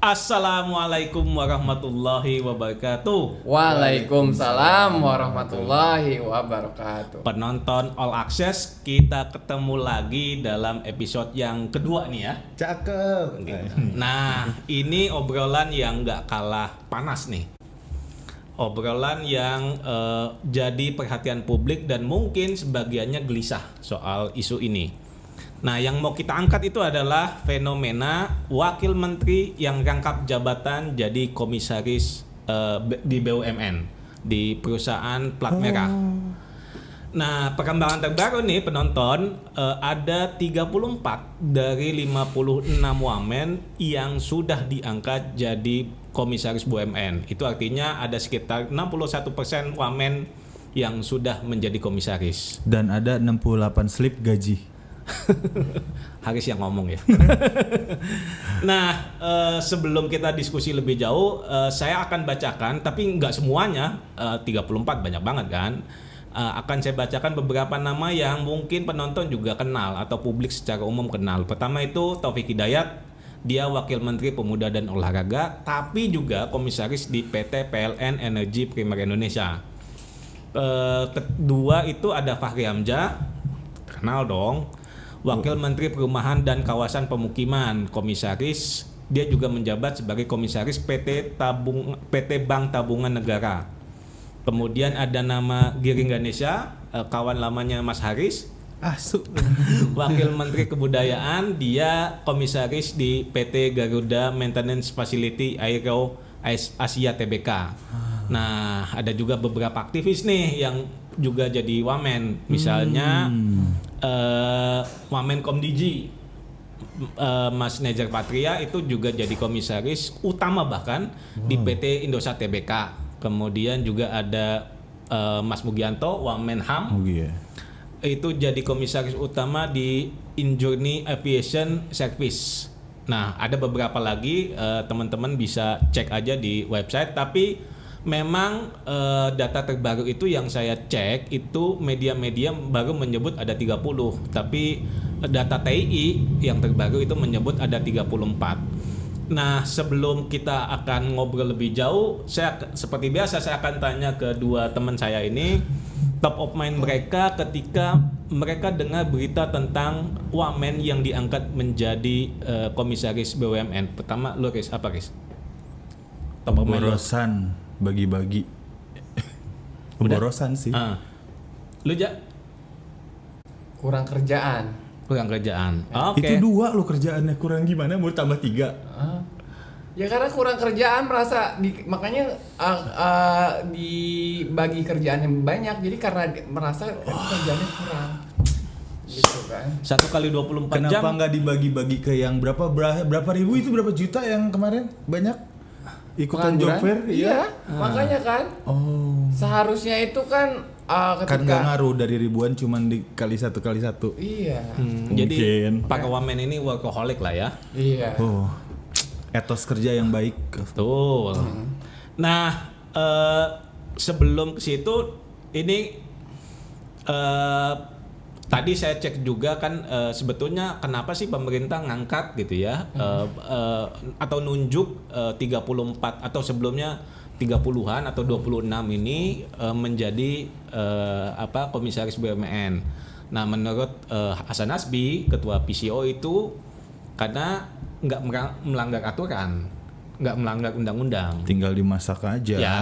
Assalamualaikum warahmatullahi wabarakatuh. Waalaikumsalam warahmatullahi wabarakatuh. Penonton All Access, kita ketemu lagi dalam episode yang kedua nih ya. Cakep. Nah, ini obrolan yang gak kalah panas nih. Obrolan yang jadi perhatian publik dan mungkin sebagiannya gelisah soal isu ini. Nah, yang mau kita angkat itu adalah fenomena wakil menteri yang rangkap jabatan jadi komisaris di BUMN, di perusahaan plat merah. Nah, perkembangan terbaru nih penonton, ada 34 dari 56 wamen yang sudah diangkat jadi komisaris BUMN. Itu artinya ada sekitar 61% wamen yang sudah menjadi komisaris. Dan ada 68 slip gaji. Haris yang ngomong ya. Nah, sebelum kita diskusi lebih jauh, saya akan bacakan, tapi nggak semuanya, 34 banyak banget kan. Akan saya bacakan beberapa nama yang mungkin penonton juga kenal atau publik secara umum kenal. Pertama itu Taufik Hidayat, dia Wakil Menteri Pemuda dan Olahraga, tapi juga komisaris di PT PLN Energi Primer Indonesia. Kedua itu ada Fahri Hamzah, kenal dong. Wakil Menteri Perumahan dan Kawasan Pemukiman, komisaris, dia juga menjabat sebagai komisaris PT Bank Tabungan Negara. Kemudian ada nama Giring Ganesha, kawan lamanya Mas Haris. Wakil Menteri Kebudayaan, dia komisaris di PT Garuda Maintenance Facility Aero Asia Tbk. Nah, ada juga beberapa aktivis nih yang juga jadi wamen, misalnya Wamen Komdiji, Mas Nejar Patria itu juga jadi komisaris utama bahkan di PT Indosat Tbk. Kemudian juga ada Mas Mugianto, Wamen HAM, itu jadi komisaris utama di Injourney Aviation Service. Nah, ada beberapa lagi, teman-teman bisa cek aja di website, tapi memang data terbaru itu yang saya cek itu media-media baru menyebut ada 30, tapi data TII yang terbaru itu menyebut ada 34. Nah, sebelum kita akan ngobrol lebih jauh, seperti biasa saya akan tanya ke dua teman saya ini top of mind mereka ketika mereka dengar berita tentang wamen yang diangkat menjadi komisaris BUMN. Pertama, lu Riz, apa Riz? Top of mind Borosan. Bagi-bagi. Pemborosan sih. Lu Ja? Kurang kerjaan. Oke. Itu 2 lo kerjaannya, kurang gimana? Mau tambah 3? Ya karena kurang kerjaan merasa makanya dibagi kerjaan yang banyak. Jadi karena merasa kerjaannya kurang. Gitu kan. 1 kali 24 jam. Kenapa nggak dibagi-bagi ke yang berapa ribu itu, berapa juta yang kemarin banyak? Ikutan job fair? Iya, makanya kan. Seharusnya itu kan ketika Kan nggak ngaruh dari ribuan, cuman dikali 1 kali 1. Iya. Jadi para wamen ini workaholic lah ya. Iya. Etos kerja yang baik. Betul. Nah, sebelum ke situ ini tadi saya cek juga kan, sebetulnya kenapa sih pemerintah ngangkat gitu ya, atau nunjuk 34 atau sebelumnya 30-an atau 26 ini menjadi komisaris BUMN. Nah, menurut Hasan Nasbi, ketua PCO itu karena nggak melanggar aturan, nggak melanggar undang-undang. Tinggal dimasak aja. Ya.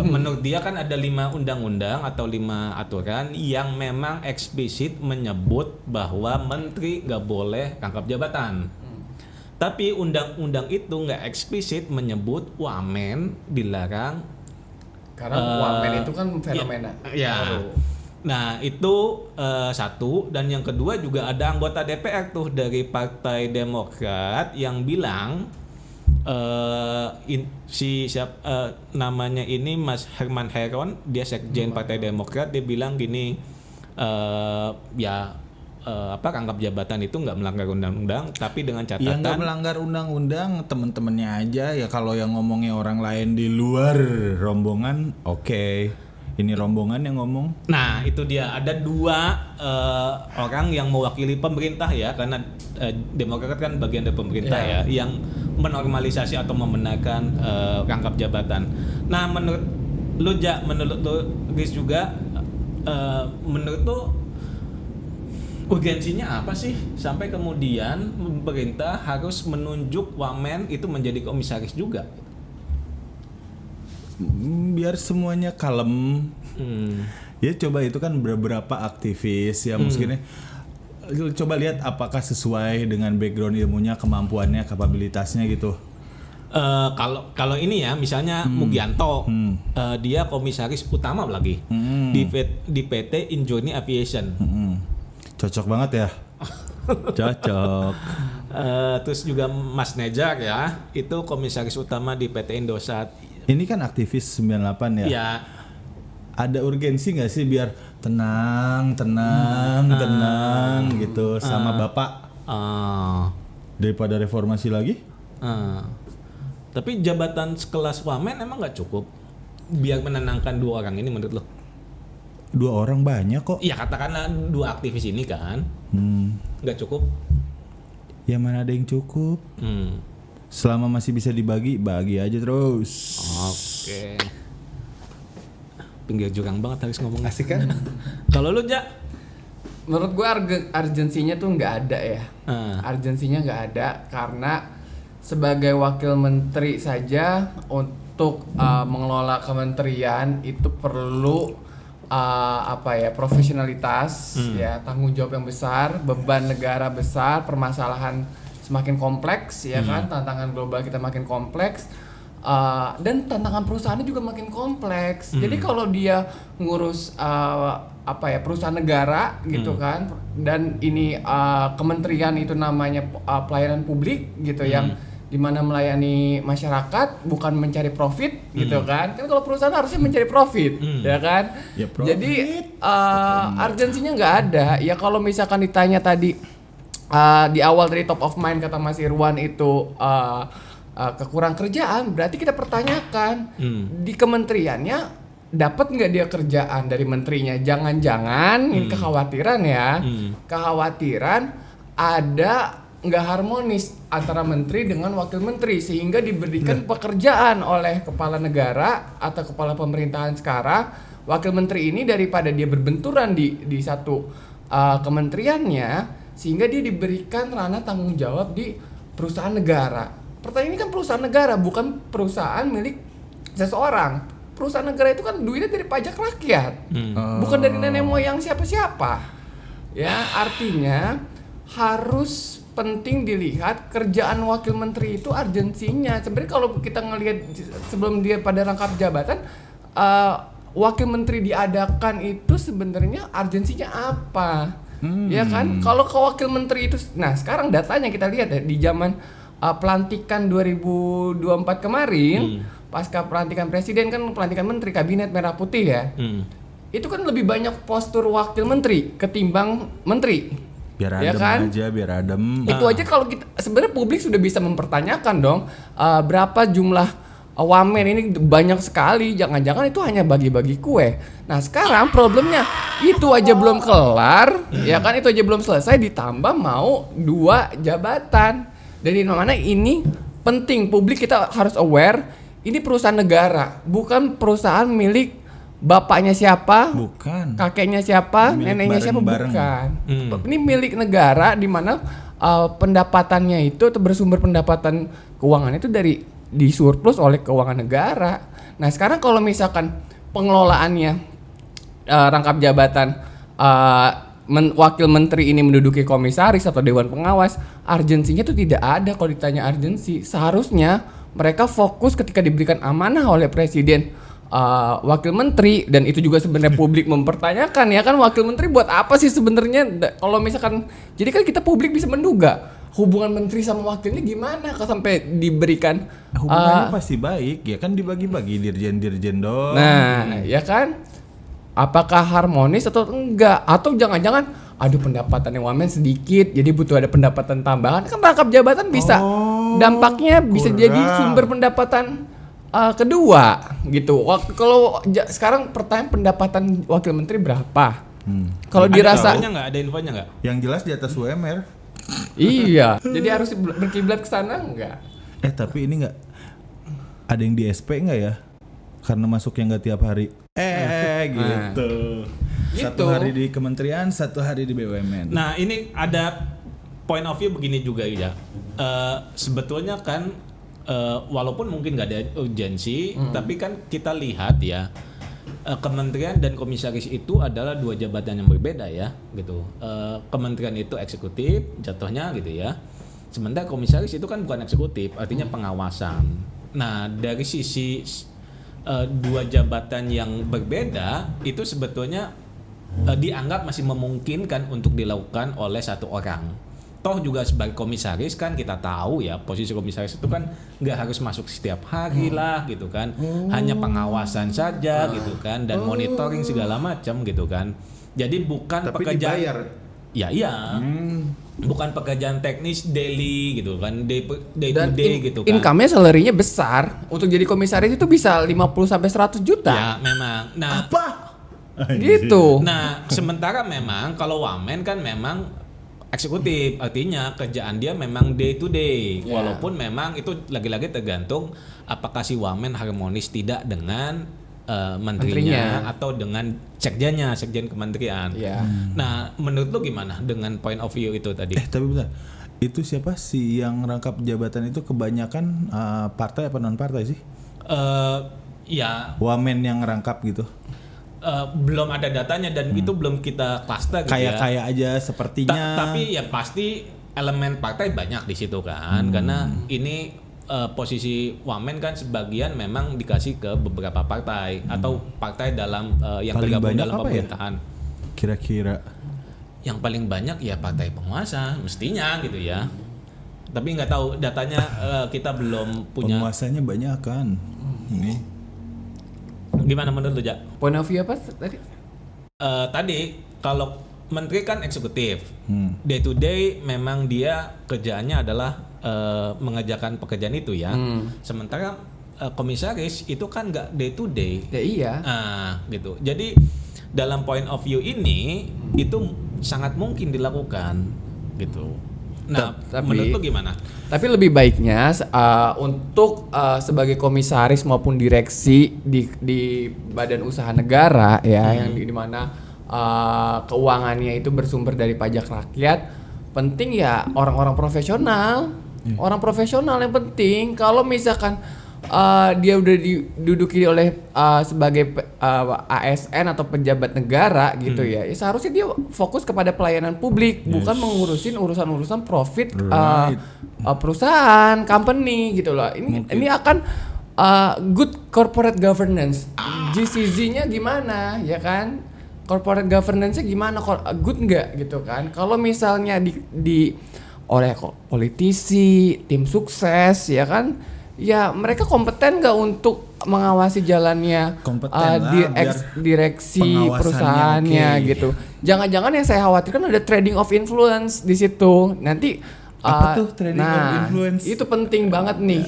Menurut dia kan ada 5 undang-undang atau 5 aturan yang memang eksplisit menyebut bahwa menteri nggak boleh rangkap jabatan. Tapi undang-undang itu nggak eksplisit menyebut wamen dilarang. Karena wamen itu kan fenomena. Ya. Nah, itu satu, dan yang kedua juga ada anggota DPR tuh dari Partai Demokrat yang bilang namanya ini Mas Herman Heron, dia sekjen Partai Demokrat, dia bilang gini, rangkap jabatan itu nggak melanggar undang-undang, tapi dengan catatan. Ya nggak melanggar undang-undang, temen-temennya aja ya. Kalau yang ngomongnya orang lain di luar rombongan, oke. Ini rombongan yang ngomong. Nah, itu dia, ada 2 orang yang mewakili pemerintah ya, karena Demokrat kan bagian dari pemerintah ya, yang menormalisasi atau membenarkan rangkap jabatan. Nah, menurut lu Riz juga, menurut lu urgensinya apa sih sampai kemudian pemerintah harus menunjuk wamen itu menjadi komisaris juga? Biar semuanya kalem. Ya coba itu kan beberapa aktivis ya mungkin coba lihat apakah sesuai dengan background ilmunya, kemampuannya, kapabilitasnya gitu. Kalau ini ya misalnya Mugianto, dia komisaris utama lagi di PT Injoni Aviation. Cocok banget ya. Cocok. Terus juga Mas Nejar ya, itu komisaris utama di PT Indosat. Ini kan aktivis 98 ya. Ya. Ada urgensi nggak sih biar tenang gitu sama Bapak daripada reformasi lagi? Tapi jabatan sekelas wamen emang nggak cukup biar menenangkan dua orang ini menurut lo? 2 orang banyak kok. Iya katakanlah 2 aktivis ini kan, nggak cukup. Ya mana ada yang cukup? Selama masih bisa dibagi, bagi aja terus. Oke. Pinggir jurang banget harus ngomong. Asik kan? Kalau lu Jak? Menurut gue urgensinya tuh nggak ada ya. Urgensinya nggak ada karena sebagai wakil menteri saja untuk mengelola kementerian itu perlu profesionalitas, ya, tanggung jawab yang besar, beban negara besar, permasalahan semakin kompleks, ya kan, tantangan global kita makin kompleks, dan tantangan perusahaannya juga makin kompleks. Jadi kalau dia ngurus perusahaan negara gitu kan, dan ini kementerian itu namanya pelayanan publik gitu, yang dimana melayani masyarakat bukan mencari profit gitu kan kalau perusahaan harusnya mencari profit, ya kan. Ya, profit. Jadi urgensinya nggak ada ya. Kalau misalkan ditanya tadi di awal dari top of mind kata Mas Irwan itu kekurang kerjaan, berarti kita pertanyakan di kementeriannya dapat nggak dia kerjaan dari menterinya. Jangan-jangan ini kekhawatiran ya, kekhawatiran ada nggak harmonis antara menteri dengan wakil menteri sehingga diberikan pekerjaan oleh kepala negara atau kepala pemerintahan sekarang. Wakil menteri ini daripada dia berbenturan di satu kementeriannya, sehingga dia diberikan ranah tanggung jawab di perusahaan negara. Pertanyaan ini kan perusahaan negara, bukan perusahaan milik seseorang. Perusahaan negara itu kan duitnya dari pajak rakyat, bukan dari nenek moyang siapa-siapa. Ya, artinya harus penting dilihat kerjaan wakil menteri itu urgensinya. Sebenarnya kalau kita ngelihat sebelum dia pada rangkap jabatan, wakil menteri diadakan itu sebenarnya urgensinya apa? Ya kan? Kalau ke wakil menteri itu, nah sekarang datanya kita lihat ya di zaman pelantikan 2024 kemarin, pasca pelantikan presiden kan pelantikan menteri kabinet merah putih ya. Itu kan lebih banyak postur wakil menteri ketimbang menteri. Biar ya adem kan? aja, biar adem. Itu aja kalau kita sebenarnya publik sudah bisa mempertanyakan dong berapa jumlah wamen ini banyak sekali. Jangan-jangan itu hanya bagi-bagi kue. Nah sekarang problemnya itu aja belum kelar, ya kan, itu aja belum selesai ditambah mau 2 jabatan. Dari mana ini penting publik kita harus aware ini perusahaan negara bukan perusahaan milik bapaknya siapa, bukan. Kakeknya siapa, milik neneknya siapa, bukan. Ini milik negara di mana pendapatannya itu bersumber pendapatan keuangan itu dari disurplus oleh keuangan negara. Nah sekarang kalau misalkan pengelolaannya rangkap jabatan wakil menteri ini menduduki komisaris atau dewan pengawas, urgensinya itu tidak ada. Kalau ditanya urgensi, seharusnya mereka fokus ketika diberikan amanah oleh presiden wakil menteri, dan itu juga sebenarnya publik mempertanyakan ya kan, wakil menteri buat apa sih sebenarnya? Kalau misalkan jadi kan kita publik bisa menduga hubungan menteri sama wakilnya gimana kalau sampai diberikan hubungannya pasti baik ya kan, dibagi-bagi dirjen-dirjen dong. Nah ya kan, apakah harmonis atau enggak, atau jangan-jangan aduh pendapatannya wamen sedikit jadi butuh ada pendapatan tambahan. Kan rangkap jabatan bisa dampaknya bisa jadi sumber pendapatan kedua gitu. Kalau sekarang pertanyaan pendapatan wakil menteri berapa? Kalau dirasa ada infonya nggak? Yang jelas di atas UMR. Iya, jadi harus berkiblat ke sana enggak? Tapi ini nggak ada yang di SP nggak ya? Karena masuknya nggak tiap hari. Gitu. Satu Gitu. hari di kementerian, satu hari di BUMN. Nah, ini ada point of view begini juga ya. Sebetulnya kan walaupun mungkin nggak ada urgensi, tapi kan kita lihat ya, kementerian dan komisaris itu adalah dua jabatan yang berbeda ya, gitu. Kementerian itu eksekutif jatuhnya gitu ya. Sementara komisaris itu kan bukan eksekutif, artinya pengawasan. Nah, dari sisi dua jabatan yang berbeda itu sebetulnya dianggap masih memungkinkan untuk dilakukan oleh satu orang. Toh juga sebagai komisaris kan kita tahu ya, posisi komisaris itu kan nggak harus masuk setiap hari lah gitu kan, hanya pengawasan saja gitu kan, dan monitoring segala macam gitu kan. Jadi bukan Tapi pekerjaan dibayar. ya iya, bukan pekerjaan teknis daily gitu kan, day to Dan day gitu kan. income-nya salary-nya besar. Untuk jadi komisaris itu bisa 50 sampai 100 juta. Ya memang. Nah, Apa? Gitu. Nah, sementara memang kalau wamen kan memang eksekutif, artinya kerjaan dia memang day to day. Ya. Walaupun memang itu lagi-lagi tergantung apakah si wamen harmonis tidak dengan menterinya atau dengan sekjen kementerian. Ya. Nah, menurut lu gimana dengan point of view itu tadi? Tapi bentar. Itu siapa sih yang rangkap jabatan itu kebanyakan partai apa non partai sih? Ya Wamen yang rangkap gitu. belum ada datanya dan itu belum kita cluster gitu ya. Kayak aja sepertinya. Tapi ya pasti elemen partai banyak di situ kan, karena ini posisi wamen kan sebagian memang dikasih ke beberapa partai atau partai dalam yang Paling tergabung banyak dalam apa ya? pemerintahan. Kira-kira Yang paling banyak ya partai penguasa mestinya gitu ya. Tapi nggak tahu datanya, kita belum punya. penguasanya banyak kan. Ini Gimana menurut lu, Jak? Point of view apa tadi? Tadi kalau menteri kan eksekutif, day to day memang dia kerjaannya adalah mengerjakan pekerjaan itu ya. Sementara komisaris itu kan nggak day to day. Ya iya. Gitu. Jadi dalam point of view ini itu sangat mungkin dilakukan gitu. Nah, Tapi- menurut lu gimana? Tapi lebih baiknya untuk sebagai komisaris maupun direksi di badan usaha negara ya yang di mana keuangannya itu bersumber dari pajak rakyat, penting ya orang-orang profesional. Orang profesional yang penting. Kalau misalkan dia udah diduduki oleh sebagai ASN atau pejabat negara gitu ya seharusnya dia fokus kepada pelayanan publik, bukan mengurusin urusan-urusan profit perusahaan, company gitu loh. Ini akan good corporate governance. GCZ-nya gimana ya kan? Corporate governance-nya gimana? Good nggak gitu kan? Kalau misalnya oleh politisi, tim sukses ya kan? Ya mereka kompeten nggak untuk mengawasi jalannya Kompeten lah, biar direksi pengawasannya perusahaannya oke. gitu. Jangan-jangan yang saya khawatirkan ada trading of influence di situ. Nanti Apa tuh trading of influence? Itu penting banget nih.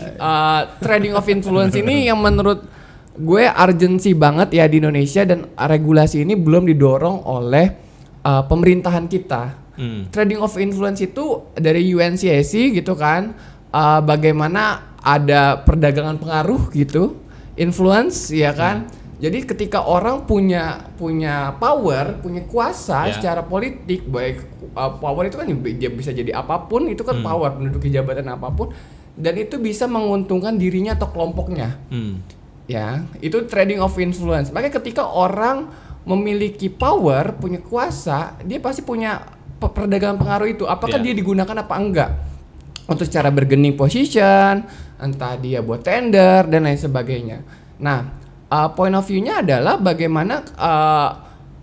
Trading of influence ini yang menurut gue urgensi banget ya di Indonesia, dan regulasi ini belum didorong oleh pemerintahan kita. Trading of influence itu dari UNCAC gitu kan, bagaimana ada perdagangan pengaruh gitu, influence ya kan. Jadi ketika orang punya power, punya kuasa secara politik, baik power itu kan dia bisa jadi apapun, itu kan power, menduduki jabatan apapun, dan itu bisa menguntungkan dirinya atau kelompoknya. Ya, itu trading of influence. Makanya ketika orang memiliki power, punya kuasa, dia pasti punya perdagangan pengaruh itu. Apakah dia digunakan apa enggak untuk secara bargaining position, entah dia buat tender dan lain sebagainya. Nah, point of view-nya adalah bagaimana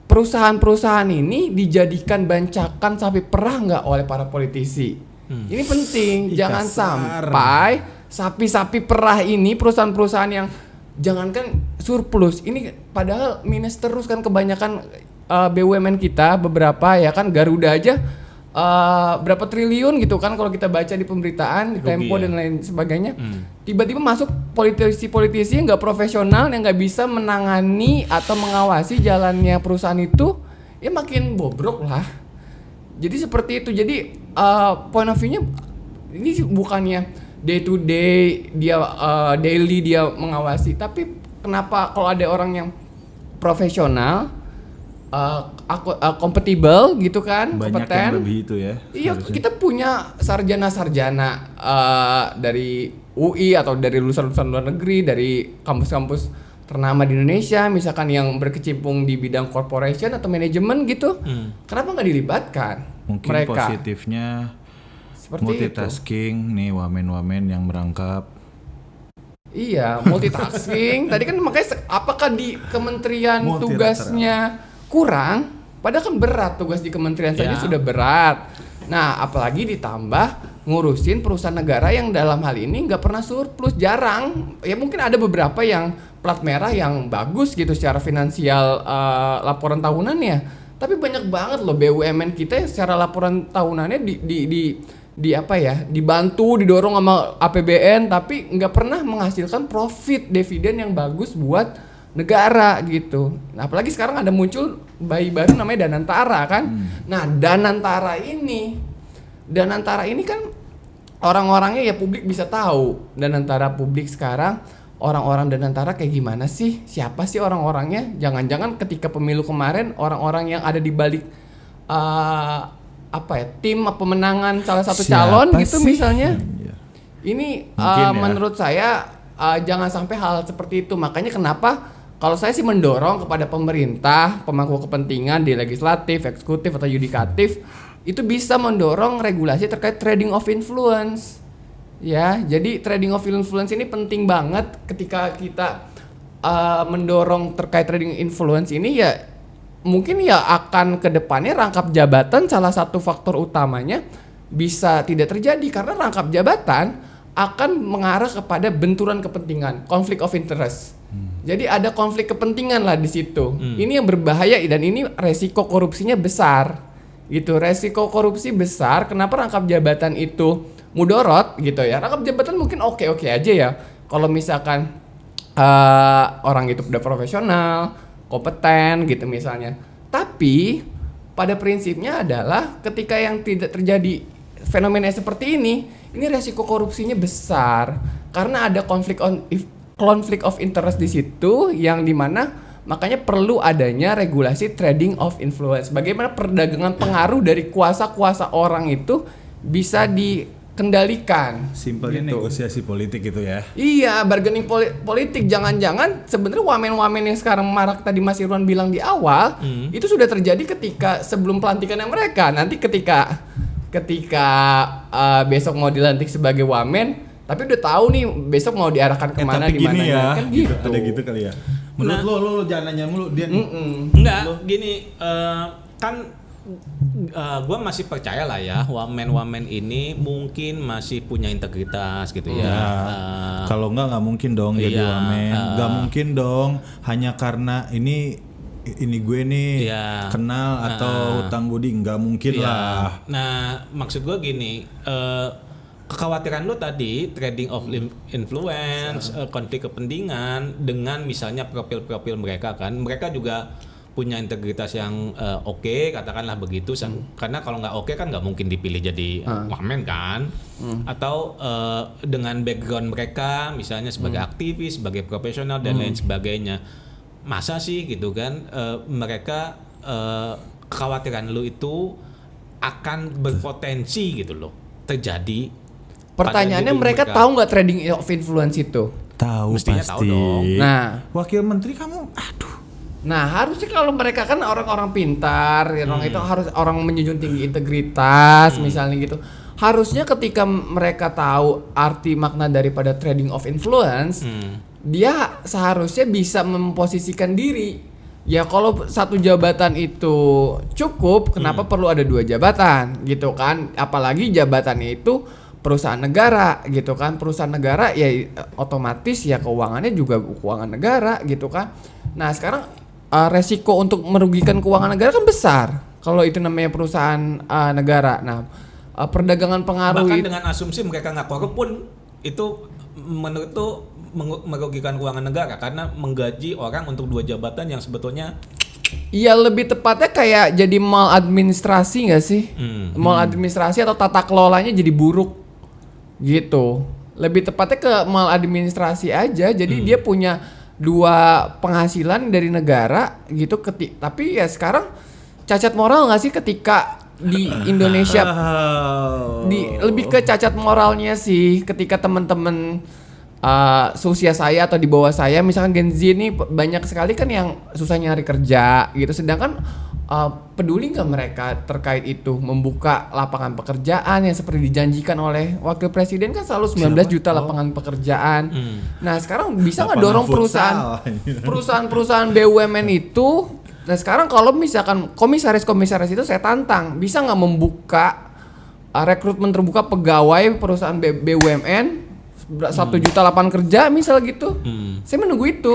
perusahaan-perusahaan ini dijadikan bancakan sapi perah nggak oleh para politisi. Ini penting, jangan sampai sapi-sapi perah ini, perusahaan-perusahaan yang jangankan surplus, ini padahal minus terus kan kebanyakan BUMN kita, beberapa ya kan, Garuda aja berapa triliun gitu kan kalau kita baca di pemberitaan, di Tempo dan lain sebagainya. Tiba-tiba masuk politisi-politisi yang nggak profesional, yang nggak bisa menangani atau mengawasi jalannya perusahaan itu, ya makin bobrok lah. Jadi seperti itu. Jadi point of view-nya ini bukannya day to day dia daily dia mengawasi. Tapi kenapa kalau ada orang yang profesional, kompatibel gitu kan, Banyak kompeten. yang lebih itu ya. Iya, harusnya. kita punya sarjana-sarjana dari UI atau dari lulusan-lulusan luar negeri, dari kampus-kampus ternama di Indonesia, misalkan yang berkecimpung di bidang corporation atau manajemen gitu. Kenapa nggak dilibatkan Mungkin mereka? positifnya Seperti multitasking nih wamen-wamen yang merangkap. Iya, multitasking. Tadi kan makanya apakah di kementerian tugasnya kurang? Padahal kan berat tugas di kementerian saja Ya. sudah berat. Nah, apalagi ditambah ngurusin perusahaan negara yang dalam hal ini nggak pernah surplus, jarang. Ya mungkin ada beberapa yang plat merah yang bagus gitu secara finansial laporan tahunannya. Tapi banyak banget loh BUMN kita yang secara laporan tahunannya di apa ya, dibantu, didorong sama APBN tapi nggak pernah menghasilkan profit dividen yang bagus buat negara gitu. Nah, apalagi sekarang ada muncul bayi baru namanya Danantara kan. Nah, Danantara ini kan orang-orangnya ya publik bisa tahu. Danantara publik sekarang orang-orang Danantara kayak gimana sih? Siapa sih orang-orangnya? Jangan-jangan ketika pemilu kemarin orang-orang yang ada di balik tim pemenangan salah satu calon Siapa gitu sih? misalnya. Iya. Ini Mungkin ya. menurut saya jangan sampai hal seperti itu. Makanya kenapa kalau saya sih mendorong kepada pemerintah, pemangku kepentingan di legislatif, eksekutif atau yudikatif itu bisa mendorong regulasi terkait trading of influence. Ya, jadi trading of influence ini penting banget ketika kita mendorong terkait trading influence ini ya. Mungkin ya akan ke depannya rangkap jabatan salah satu faktor utamanya bisa tidak terjadi karena rangkap jabatan akan mengarah kepada benturan kepentingan, konflik of interest. Jadi ada konflik kepentingan lah di situ. Ini yang berbahaya dan ini resiko korupsinya besar. Gitu, resiko korupsi besar. Kenapa rangkap jabatan itu mudorot gitu ya? Rangkap jabatan mungkin oke-oke aja ya. Kalau misalkan orang itu udah profesional, kompeten gitu misalnya. Tapi pada prinsipnya adalah ketika yang tidak terjadi fenomena seperti ini resiko korupsinya besar karena ada konflik of interest di situ yang dimana makanya perlu adanya regulasi trading of influence. Bagaimana perdagangan pengaruh dari kuasa-kuasa orang itu bisa dikendalikan. Simpelnya gitu. negosiasi politik itu ya. Iya, bargaining politik. Jangan-jangan sebenarnya wamen-wamen yang sekarang marak tadi Mas Irwan bilang di awal itu sudah terjadi ketika sebelum pelantikannya mereka. Nanti ketika besok mau dilantik sebagai wamen, tapi udah tahu nih besok mau diarahkan kemana tapi di mana gini ya, kan gitu. ada gitu kali ya. Menurut lo jangan nanya mulu dia. Enggak, gini kan gue masih percaya lah ya wamen-wamen ini mungkin masih punya integritas gitu ya. Kalau nggak mungkin dong jadi Iya, wamen. Nggak mungkin dong hanya karena ini gue nih Iya. kenal atau hutang budi, nggak mungkin Iya. lah. Nah, maksud gue gini, kekhawatiran lu tadi trading of influence, konflik kepentingan dengan misalnya profil-profil mereka kan, mereka juga punya integritas yang oke, katakanlah begitu. Karena kalau nggak oke kan nggak mungkin dipilih jadi wamen kan, atau dengan background mereka, misalnya sebagai aktivis, sebagai profesional dan lain sebagainya. Masa sih gitu kan mereka kekhawatiran lu itu akan berpotensi gitu loh terjadi. Pertanyaannya Padahal mereka tahu nggak trading of influence itu? Tahu Mestinya pasti. tahu dong. Nah, Wakil menteri kamu, aduh. Nah, harusnya kalau mereka kan orang-orang pintar, orang itu harus orang menjunjung tinggi integritas, misalnya gitu. Harusnya ketika mereka tahu arti makna daripada trading of influence, dia seharusnya bisa memposisikan diri. Ya kalau satu jabatan itu cukup, kenapa perlu ada 2 jabatan gitu kan? Apalagi jabatannya itu perusahaan negara gitu kan. Perusahaan negara ya otomatis ya keuangannya juga keuangan negara gitu kan. Nah, sekarang resiko untuk merugikan keuangan negara kan besar kalau itu namanya perusahaan negara. Nah, perdagangan pengaruh bahkan dengan asumsi mereka nggak korup pun itu menurut tuh merugikan keuangan negara karena menggaji orang untuk 2 jabatan yang sebetulnya iya lebih tepatnya kayak jadi maladministrasi nggak sih? Maladministrasi atau tata kelolanya jadi buruk gitu. Lebih tepatnya ke maladministrasi aja. Jadi dia punya 2 penghasilan dari negara gitu. Tapi ya sekarang cacat moral nggak sih ketika di Indonesia? Lebih ke cacat moralnya sih ketika teman-teman seusia saya atau di bawah saya, misalkan Gen Z ini banyak sekali kan yang susah nyari kerja gitu. Sedangkan peduli nggak mereka terkait itu membuka lapangan pekerjaan yang seperti dijanjikan oleh Wakil Presiden kan selalu 19 juta lapangan pekerjaan. Nah sekarang bisa nggak dorong perusahaan BUMN itu? Nah sekarang kalau misalkan komisaris itu saya tantang, bisa nggak membuka rekrutmen terbuka pegawai perusahaan BUMN 1 juta lapangan kerja misal gitu. Saya menunggu itu.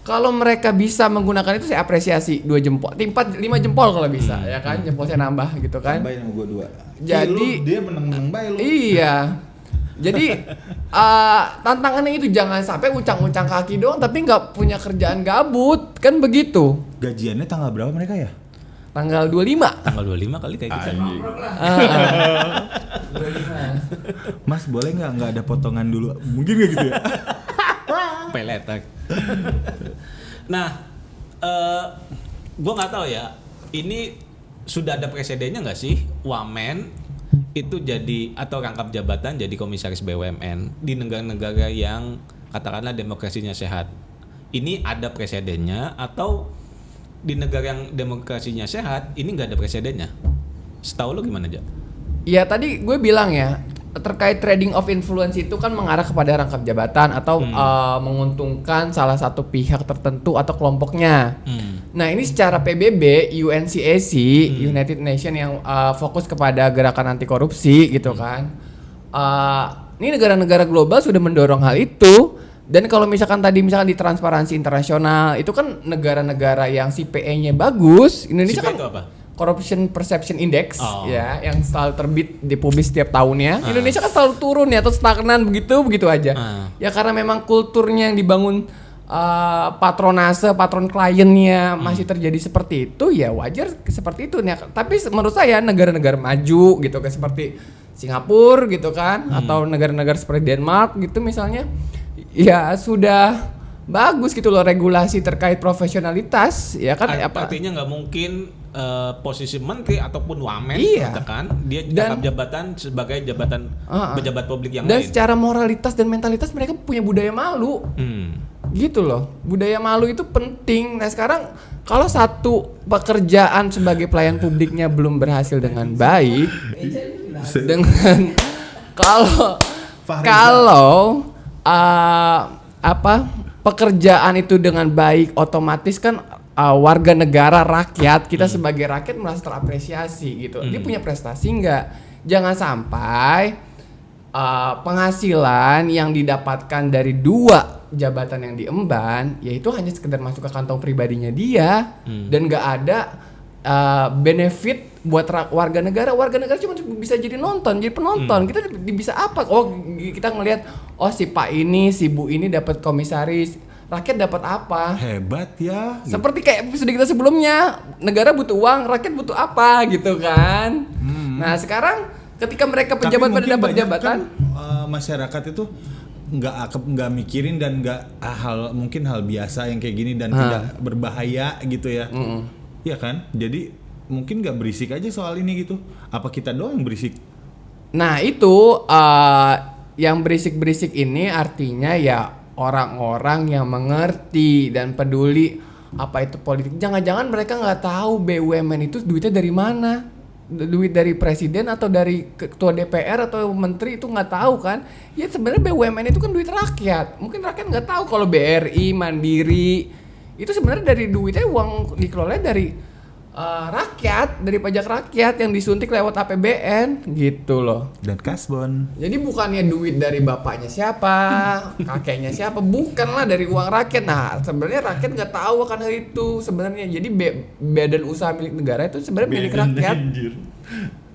Kalau mereka bisa menggunakan itu saya apresiasi 2 jempol, 5 jempol kalau bisa ya kan, jempol saya nambah gitu kan. Tambahin sama gue 2. Jadi dia menang baik lu. Iya. Jadi tantangannya itu jangan sampai uncang-uncang kaki doang tapi nggak punya kerjaan gabut kan begitu. Gajiannya tanggal berapa mereka ya? Tanggal 25. Tanggal 25 kali kayak gitu. Mas boleh nggak ada potongan dulu? Mungkin nggak gitu ya? Peletak. Nah, gue nggak tahu ya. Ini sudah ada presidennya nggak sih? Wamen itu jadi atau rangkap jabatan jadi komisaris BUMN di negara-negara yang katakanlah demokrasinya sehat. Ini ada presidennya atau di negara yang demokrasinya sehat ini nggak ada presidennya? Setahu lo gimana aja? Ya tadi gue bilang ya terkait trading of influence itu kan mengarah kepada rangkap jabatan atau menguntungkan salah satu pihak tertentu atau kelompoknya. Nah ini secara PBB UNCAC United Nations yang fokus kepada gerakan anti korupsi gitu kan. Ini negara-negara global sudah mendorong hal itu. Dan kalau misalkan di Transparansi Internasional itu kan negara-negara yang CPA-nya bagus, Indonesia CPA kan itu apa? Corruption Perception Index ya yang selalu terbit dipublis setiap tahunnya. Indonesia kan selalu turun ya atau stagnan begitu aja. Ya karena memang kulturnya yang dibangun patron kliennya masih terjadi seperti itu ya wajar seperti itu. Nah, tapi menurut saya negara-negara maju gitu kayak seperti Singapura gitu kan atau negara-negara seperti Denmark gitu misalnya ya sudah bagus gitu loh regulasi terkait profesionalitas ya kan. Artinya nggak mungkin posisi menteri ataupun wamen kan dia rangkap jabatan sebagai jabatan pejabat publik yang dan lain. Secara moralitas dan mentalitas mereka punya budaya malu gitu loh. Budaya malu itu penting. Nah sekarang kalau satu pekerjaan sebagai pelayan publiknya belum berhasil dengan baik dengan kalau pekerjaan itu dengan baik otomatis kan warga negara rakyat kita sebagai rakyat merasa terapresiasi gitu. Dia punya prestasi nggak? Jangan sampai penghasilan yang didapatkan dari 2 jabatan yang diemban yaitu hanya sekedar masuk ke kantong pribadinya dia dan nggak ada benefit buat warga negara cuma bisa jadi penonton. Kita bisa apa? Kita ngelihat si Pak ini, si Bu ini dapat komisaris, rakyat dapat apa? Hebat ya. Seperti kayak episode kita sebelumnya, negara butuh uang, rakyat butuh apa gitu kan? Nah sekarang ketika mereka pejabat pada dapat jabatan, kan, masyarakat itu nggak mikirin dan mungkin hal biasa yang kayak gini dan tidak berbahaya gitu ya. Iya kan? Jadi mungkin nggak berisik aja soal ini gitu. Apa kita doang yang berisik? Nah itu yang berisik-berisik ini artinya ya orang-orang yang mengerti dan peduli apa itu politik. Jangan-jangan mereka nggak tahu BUMN itu duitnya dari mana? Duit dari presiden atau dari ketua DPR atau menteri itu nggak tahu kan? Ya sebenarnya BUMN itu kan duit rakyat. Mungkin rakyat nggak tahu kalau BRI, Mandiri itu sebenarnya dari duitnya uang dikelola dari rakyat, dari pajak rakyat yang disuntik lewat APBN gitu loh. Dan kasbon. Jadi bukannya duit dari bapaknya siapa, kakeknya siapa, bukanlah dari uang rakyat. Nah sebenarnya rakyat nggak tahu akan hal itu sebenarnya. Jadi badan usaha milik negara itu sebenarnya milik rakyat.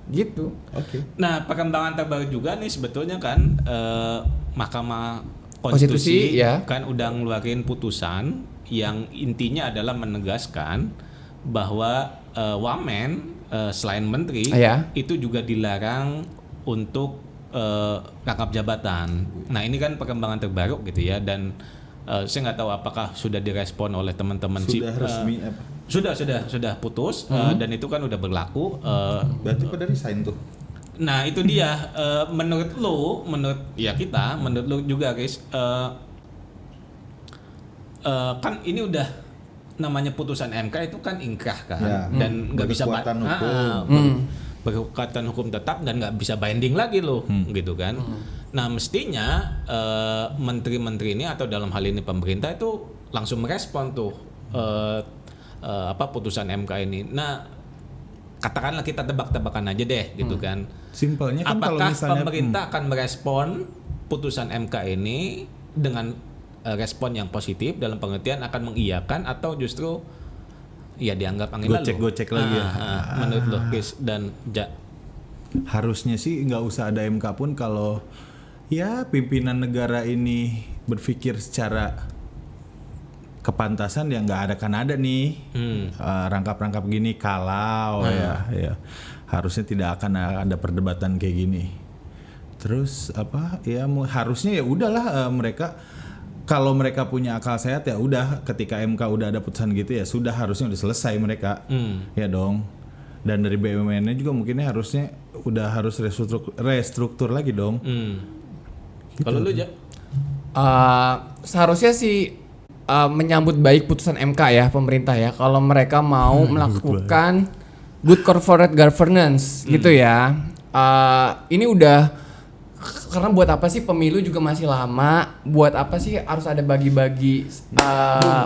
Gitu. Oke. Nah perkembangan terbaru juga nih sebetulnya kan Mahkamah Konstitusi ya kan udah ngeluarin putusan yang intinya adalah menegaskan bahwa wamen selain menteri itu juga dilarang untuk rangkap jabatan. Nah ini kan perkembangan terbaru gitu ya, dan saya nggak tahu apakah sudah direspon oleh teman-teman Sudah resmi apa? Sudah putus dan itu kan udah berlaku. Berarti pada resign tuh. Nah itu dia. Menurut lu juga guys, kan ini udah namanya putusan MK itu kan ingkrah kan, Ya, dan nggak bisa berkekuatan hukum. berkekuatan hukum tetap dan nggak bisa binding lagi loh, gitu kan. Nah mestinya menteri-menteri ini atau dalam hal ini pemerintah itu langsung merespon tuh putusan MK ini. Nah katakanlah kita tebak-tebakan aja deh gitu kan. Simpelnya kan kalau Apakah misalnya pemerintah akan merespon putusan MK ini dengan respon yang positif dalam pengertian akan mengiyakan atau justru ya dianggap angin lalu? Gocek lagi ya. Menurut lo Chris dan Ja. Harusnya sih nggak usah ada MK pun kalau ya pimpinan negara ini berpikir secara kepantasan ya nggak ada nih rangkap-rangkap gini kalau ya harusnya tidak akan ada perdebatan kayak gini. Terus harusnya ya udahlah mereka kalau mereka punya akal sehat ya udah ketika MK udah ada putusan gitu ya sudah harusnya udah selesai mereka ya dong. Dan dari BUMN-nya juga mungkinnya harusnya udah harus restruktur lagi dong. Gitu. Kalau lu Ja? Seharusnya sih menyambut baik putusan MK ya pemerintah ya kalau mereka mau melakukan good corporate governance gitu ya. Ini udah karena buat apa sih pemilu juga masih lama, buat apa sih harus ada bagi-bagi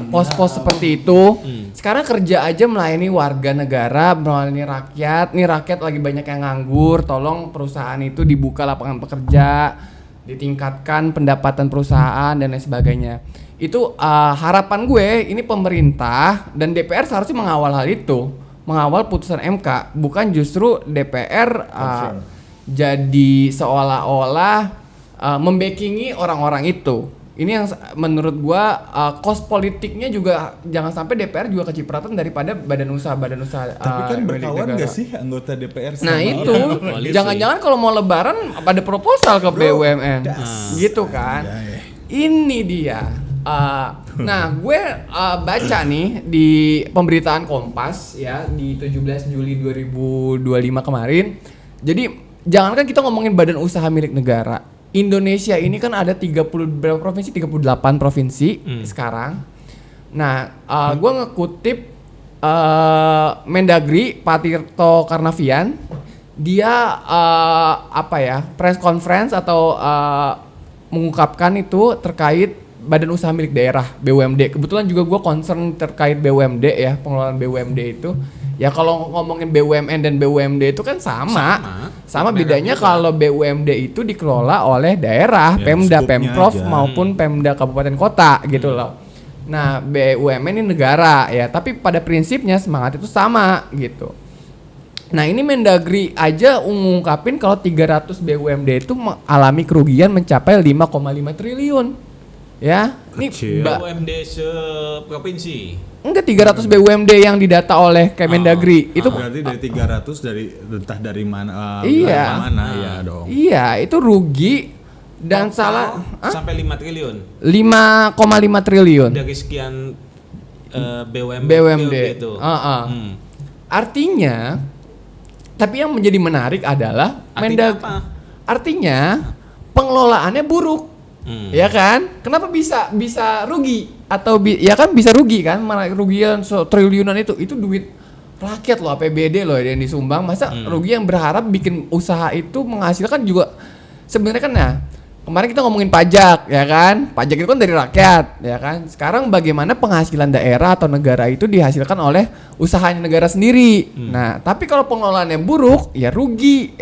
pos-pos seperti itu. Sekarang kerja aja melayani warga negara, melayani rakyat. Nih rakyat lagi banyak yang nganggur, tolong perusahaan itu dibuka lapangan pekerja, ditingkatkan pendapatan perusahaan dan lain sebagainya. Itu harapan gue, ini pemerintah dan DPR seharusnya mengawal hal itu, mengawal putusan MK, bukan justru DPR jadi seolah-olah membackingi orang-orang itu. Ini yang menurut gua cost politiknya juga jangan sampai DPR juga kecipratan daripada badan usaha. Tapi kan berkawan nggak sih anggota DPR sama Nah itu jangan-jangan kalau mau lebaran ada proposal ke BUMN gitu kan. Ini dia. Nah gue baca nih di pemberitaan Kompas ya di 17 Juli 2025 kemarin. Jadi jangankan kita ngomongin badan usaha milik negara, Indonesia ini kan ada 38 provinsi sekarang. Nah, gue ngekutip Mendagri Pak Tirto Karnavian, dia press conference atau mengungkapkan itu terkait badan usaha milik daerah BUMD. Kebetulan juga gue concern terkait BUMD ya, pengelolaan BUMD itu. Ya kalau ngomongin BUMN dan BUMD itu kan sama bedanya kalau BUMD itu dikelola oleh daerah, ya, Pemda, Pemprov aja, maupun Pemda kabupaten kota gitu loh. Nah, BUMN ini negara ya, tapi pada prinsipnya semangat itu sama gitu. Nah, ini Mendagri aja ngungkapin kalau 300 BUMD itu mengalami kerugian mencapai 5,5 triliun. Ya, ini BUMD seprovinsi. Enggak, 300 BUMD yang didata oleh Kemendagri itu berarti dari 300 entah dari mana ya dong. Iya, itu rugi dan salah sampai 5 triliun. 5,5 triliun dari sekian BUMD itu. Artinya tapi yang menjadi menarik adalah artinya pengelolaannya buruk. Ya kan? Kenapa bisa rugi atau ya kan bisa rugi kan? Kerugian triliunan itu duit rakyat loh, APBD loh yang disumbang. Masa rugi yang berharap bikin usaha itu menghasilkan juga sebenarnya kan ya. Kemarin kita ngomongin pajak ya kan? Pajak itu kan dari rakyat ya kan? Sekarang bagaimana penghasilan daerah atau negara itu dihasilkan oleh usahanya negara sendiri. Nah, tapi kalau pengelolaannya buruk ya rugi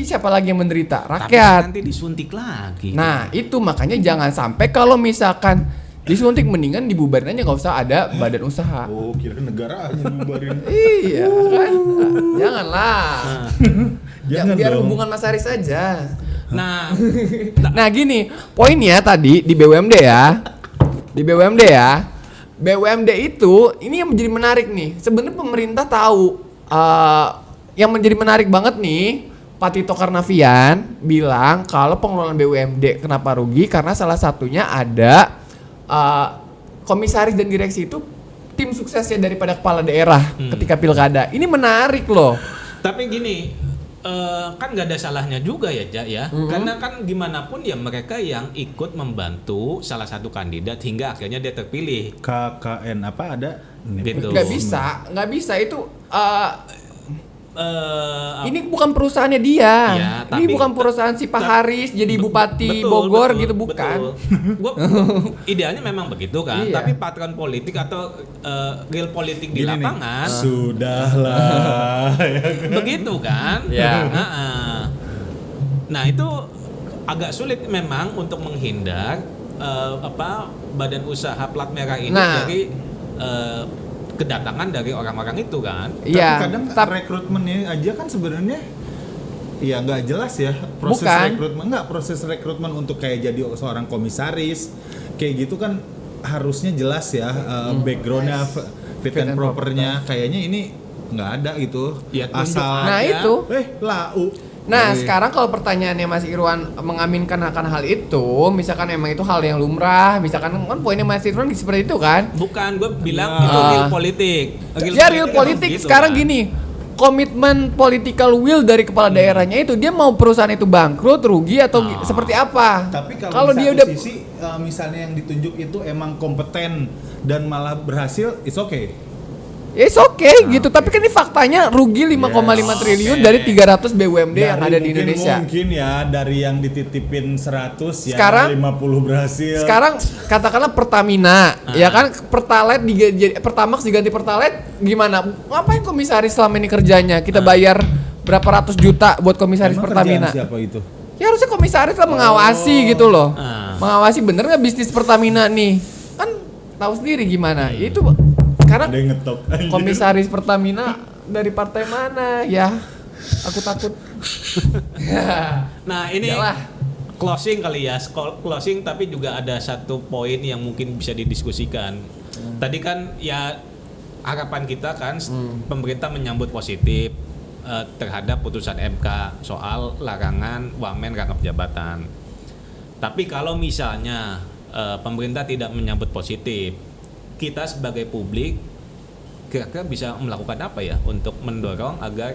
siapa lagi yang menderita? Rakyat. Tapi nanti disuntik lagi. Nah, itu makanya jangan sampai kalau misalkan disuntik mendingan dibubarin aja, nggak usah ada badan usaha. Oh, kira negara aja dibubarin. Iya kan? Janganlah. Jangan biar dong. hubungan Mas Aris saja. Nah, gini, poinnya tadi di BUMD ya. BUMD itu ini yang menjadi menarik nih. Sebenarnya pemerintah tahu yang menjadi menarik banget nih, Pak Tito Karnavian bilang kalau pengelolaan BUMD kenapa rugi karena salah satunya ada komisaris dan direksi itu tim suksesnya daripada kepala daerah ketika pilkada. Ini menarik loh. Tapi gini, kan nggak ada salahnya juga ya, Jak ya. Karena kan gimana pun ya mereka yang ikut membantu salah satu kandidat hingga akhirnya dia terpilih. KKN apa ada? Gitu. Nggak bisa itu. Eh, Ini bukan perusahaannya dia. Ya, Ini tapi- bukan perusahaan si Pak Haris jadi bupati betul, Bogor betul, gitu bukan. betul. Gua idealnya memang begitu kan, Iya. tapi patron politik atau real politik di Gini nih, lapangan sudahlah. begitu kan? Ya. Heeh. Nah itu agak sulit memang untuk menghindar badan usaha plat merah ini Nah. dari kedatangan dari orang-orang itu kan. Iya. Tapi kadang rekrutmennya aja kan sebenarnya ya nggak jelas ya Bukan. proses rekrutmen untuk kayak jadi seorang komisaris kayak gitu kan harusnya jelas ya backgroundnya fit and propernya kayaknya ini nggak ada gitu Ya, tunjuk asal Nah aja. itu. lau. Nah sekarang kalau pertanyaannya Mas Irwan mengaminkan akan hal itu, misalkan emang itu hal yang lumrah, misalkan kan poinnya Mas Irwan seperti itu kan? Bukan, gue bilang Ya. itu real politik. Ya real politik gitu sekarang kan. gini, komitmen political will dari kepala daerahnya itu dia mau perusahaan itu bangkrut, rugi atau seperti apa? Tapi kalau di dia satu udah sisi misalnya yang ditunjuk itu emang kompeten dan malah berhasil, it's okay. ya it's okay gitu, tapi kan ini faktanya rugi 5,5 triliun dari 300 BUMD yang ada di Indonesia. Mungkin ya dari yang dititipin 100 ya Sekarang- 50 berhasil. Sekarang katakanlah Pertamina, ya kan Pertalite Pertamax diganti Pertalite gimana? Ngapain komisaris selama ini kerjanya? Kita bayar berapa ratus juta buat komisaris Emang Pertamina? kerjaan siapa itu? Ya harusnya komisaris lah mengawasi gitu loh. Ah. Mengawasi bener nggak bisnis Pertamina nih? Kan tahu sendiri gimana. Itu karena Ada yang ngetok. komisaris Pertamina dari partai mana ya? Aku takut. Nah ini Yalah. closing kali ya, closing tapi juga ada satu poin yang mungkin bisa didiskusikan. Tadi kan ya harapan kita kan pemerintah menyambut positif terhadap putusan MK soal larangan wamen rangkap jabatan. Tapi kalau misalnya pemerintah tidak menyambut positif, kita sebagai publik kira-kira bisa melakukan apa ya untuk mendorong agar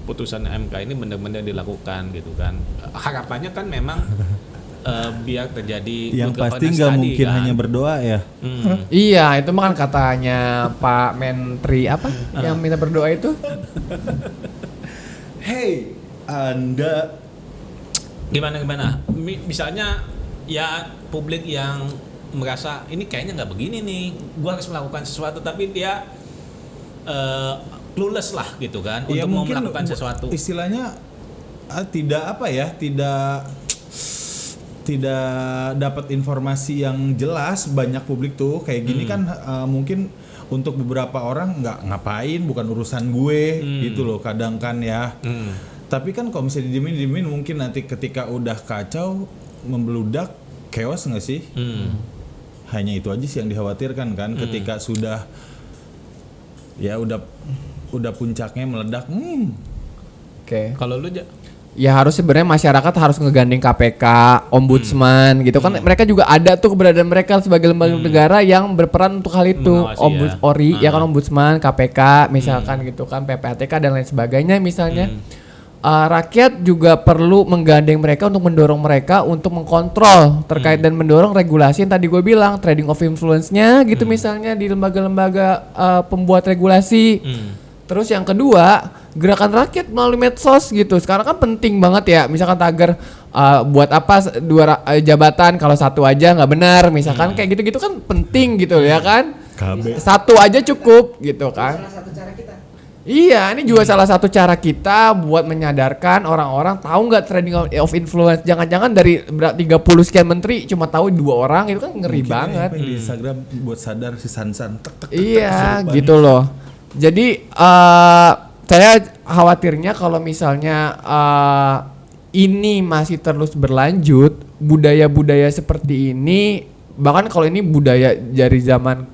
putusan MK ini benar-benar dilakukan gitu kan. Harapannya kan memang biar terjadi Yang good pasti governance nggak tadi mungkin kan. hanya berdoa ya. Iya, itu mah kan katanya Pak Menteri apa yang minta berdoa itu? Hey, Anda Gimana? Misalnya ya publik yang merasa ini kayaknya nggak begini nih, gua harus melakukan sesuatu tapi dia clueless lah gitu kan ya untuk mau mungkin melakukan sesuatu. Istilahnya tidak apa ya, tidak dapat informasi yang jelas. Banyak publik tuh kayak gini kan mungkin untuk beberapa orang nggak ngapain, bukan urusan gue gitu loh kadang kan ya. Tapi kan kalau misalnya didiemin mungkin nanti ketika udah kacau membeludak chaos nggak sih? Hanya itu aja sih yang dikhawatirkan kan ketika sudah ya udah puncaknya meledak. Oke. Kalau lu Ya harus sebenarnya masyarakat harus ngegandeng KPK, ombudsman gitu kan. Mereka juga ada tuh keberadaan mereka sebagai lembaga negara yang berperan untuk hal itu. Mengawasi ya. ORI ya kan, ombudsman, KPK misalkan gitu kan, PPATK dan lain sebagainya misalnya. Rakyat juga perlu menggandeng mereka untuk mendorong mereka untuk mengkontrol terkait dan mendorong regulasi yang tadi gue bilang, trading of influence-nya gitu misalnya di lembaga-lembaga pembuat regulasi. Terus yang kedua, gerakan rakyat melalui medsos gitu. Sekarang kan penting banget ya. Misalkan tagar buat apa jabatan kalau satu aja nggak benar. Misalkan kayak gitu-gitu kan penting gitu ya kan. KB. Satu aja cukup gitu kan. Salah satu cara kita. Iya, ini juga salah satu cara kita buat menyadarkan orang-orang tahu nggak trading of influence. Jangan-jangan dari 30 sekian menteri cuma tahu 2 orang, itu kan ngeri Mungkin banget. apa yang di Instagram buat sadar si Sansan. Tek, tek, tek, Iya, kesurupan. gitu loh. Jadi saya khawatirnya kalau misalnya ini masih terus berlanjut, budaya-budaya seperti ini, bahkan kalau ini budaya dari zaman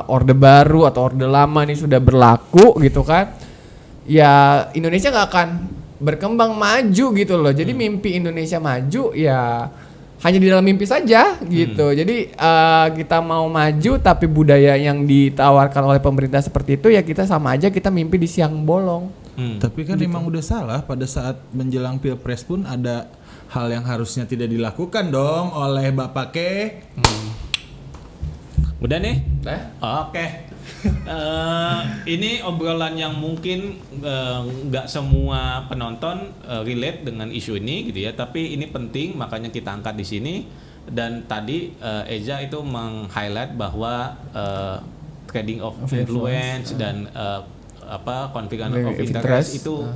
Orde Baru atau Orde Lama ini sudah berlaku gitu kan, ya Indonesia nggak akan berkembang maju gitu loh. Jadi mimpi Indonesia maju ya hanya di dalam mimpi saja gitu. Jadi kita mau maju tapi budaya yang ditawarkan oleh pemerintah seperti itu ya kita sama aja kita mimpi di siang bolong. Tapi kan emang udah salah pada saat menjelang Pilpres pun ada hal yang harusnya tidak dilakukan dong oleh Bapak Ke. Udah nih? Nah, Oke. Ini obrolan yang mungkin nggak semua penonton relate dengan isu ini gitu ya, tapi ini penting makanya kita angkat di sini. Dan tadi Eza itu meng-highlight bahwa trading of influence dan conflict of interest itu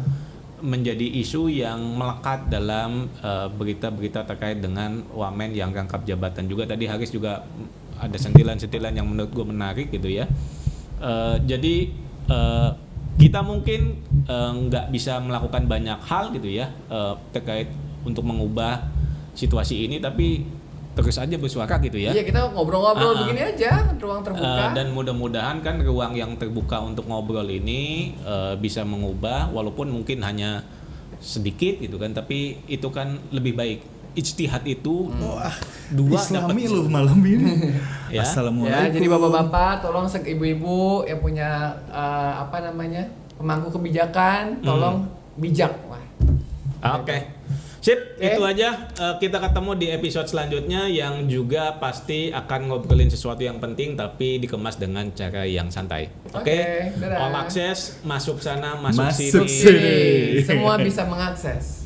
menjadi isu yang melekat dalam berita-berita terkait dengan wamen yang rangkap jabatan juga. Tadi Haris juga ada sentilan-sentilan yang menurut gue menarik gitu ya. Jadi kita mungkin nggak bisa melakukan banyak hal gitu ya terkait untuk mengubah situasi ini, tapi terus aja bersuara gitu ya. iya kita ngobrol-ngobrol begini aja, ruang terbuka. Dan mudah-mudahan kan ruang yang terbuka untuk ngobrol ini bisa mengubah, walaupun mungkin hanya sedikit gitu kan, tapi itu kan lebih baik. Ijtihad itu dua Islami dapat lu malam ini. Ya. Assalamualaikum. Ya, jadi bapak-bapak tolong ibu-ibu yang punya pemangku kebijakan, tolong bijak. Wah. Oke. Sip, itu aja. Kita ketemu di episode selanjutnya yang juga pasti akan ngobrolin sesuatu yang penting tapi dikemas dengan cara yang santai. Oke. dadah. All access, masuk sana, masuk Masuk sini. sini. Semua bisa mengakses.